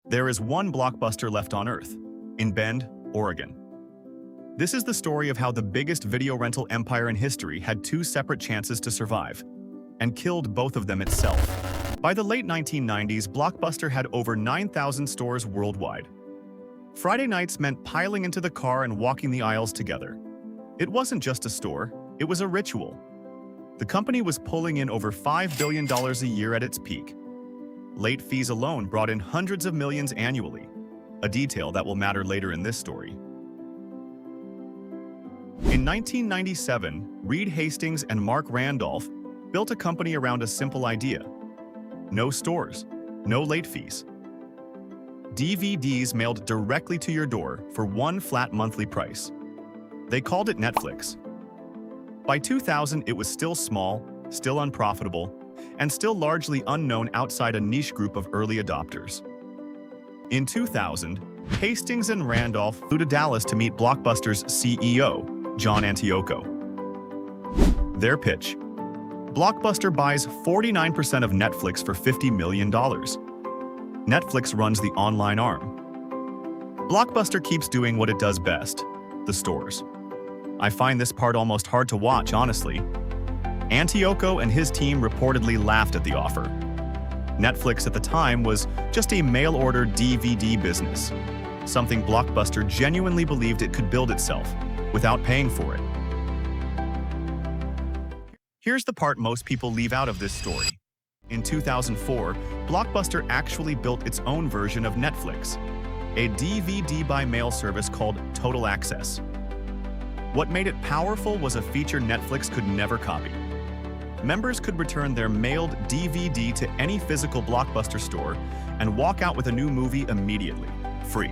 There is one Blockbuster left on Earth, in Bend, Oregon. This is the story of how the biggest video rental empire in history had two separate chances to survive, and killed both of them itself. By the late 1990s, Blockbuster had over 9,000 stores worldwide. Friday nights meant piling into the car and walking the aisles together. It wasn't just a store, it was a ritual. The company was pulling in over $5 billion a year at its peak. Late fees alone brought in hundreds of millions annually, a detail that will matter later in this story. In 1997, Reed Hastings and Mark Randolph built a company around a simple idea. No stores, no late fees. DVDs mailed directly to your door for one flat monthly price. They called it Netflix. By 2000, it was still small, still unprofitable, and still largely unknown outside a niche group of early adopters. In 2000, Hastings and Randolph flew to Dallas to meet Blockbuster's CEO, John Antioco. Their pitch: Blockbuster buys 49% of Netflix for $50 million. Netflix runs the online arm. Blockbuster keeps doing what it does best: the stores. I find this part almost hard to watch, honestly. Antioco and his team reportedly laughed at the offer. Netflix at the time was just a mail-order DVD business, something Blockbuster genuinely believed it could build itself without paying for it. Here's the part most people leave out of this story. In 2004, Blockbuster actually built its own version of Netflix, a DVD by mail service called Total Access. What made it powerful was a feature Netflix could never copy. Members could return their mailed DVD to any physical Blockbuster store and walk out with a new movie immediately, free.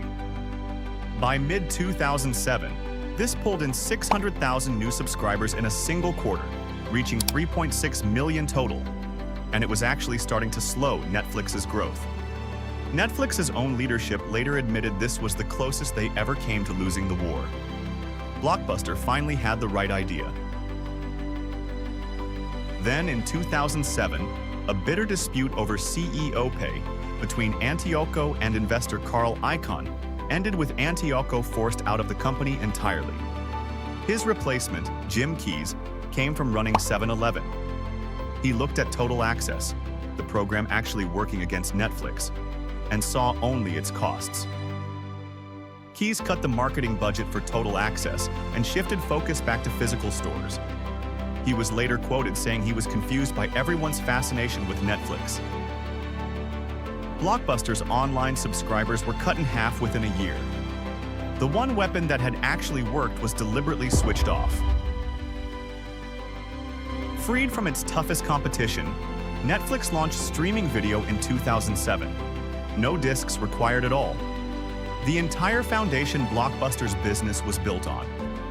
By mid-2007, this pulled in 600,000 new subscribers in a single quarter, reaching 3.6 million total, and it was actually starting to slow Netflix's growth. Netflix's own leadership later admitted this was the closest they ever came to losing the war. Blockbuster finally had the right idea. Then, in 2007, a bitter dispute over CEO pay between Antioco and investor Carl Icahn ended with Antioco forced out of the company entirely. His replacement, Jim Keyes, came from running 7-Eleven. He looked at Total Access, the program actually working against Netflix, and saw only its costs. Keyes cut the marketing budget for Total Access and shifted focus back to physical stores. He was later quoted saying he was confused by everyone's fascination with Netflix. Blockbuster's online subscribers were cut in half within a year. The one weapon that had actually worked was deliberately switched off. Freed from its toughest competition, Netflix launched streaming video in 2007. No discs required at all. The entire foundation Blockbuster's business was built on,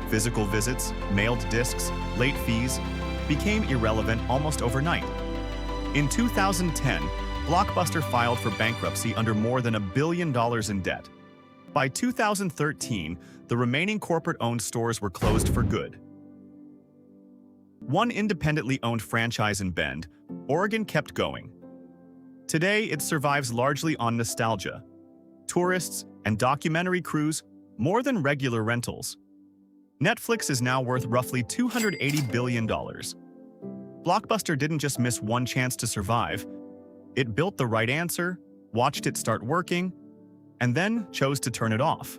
physical visits, mailed discs, late fees, became irrelevant almost overnight. In 2010, Blockbuster filed for bankruptcy under more than $1 billion in debt. By 2013, the remaining corporate-owned stores were closed for good. One independently owned franchise in Bend, Oregon, kept going. Today, it survives largely on nostalgia, tourists, and documentary crews more than regular rentals. Netflix is now worth roughly $280 billion. Blockbuster didn't just miss one chance to survive. It built the right answer, watched it start working, and then chose to turn it off.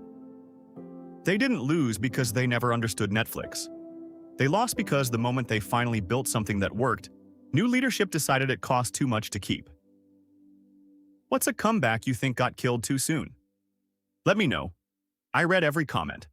They didn't lose because they never understood Netflix. They lost because the moment they finally built something that worked, new leadership decided it cost too much to keep. What's a comeback you think got killed too soon? Let me know. I read every comment.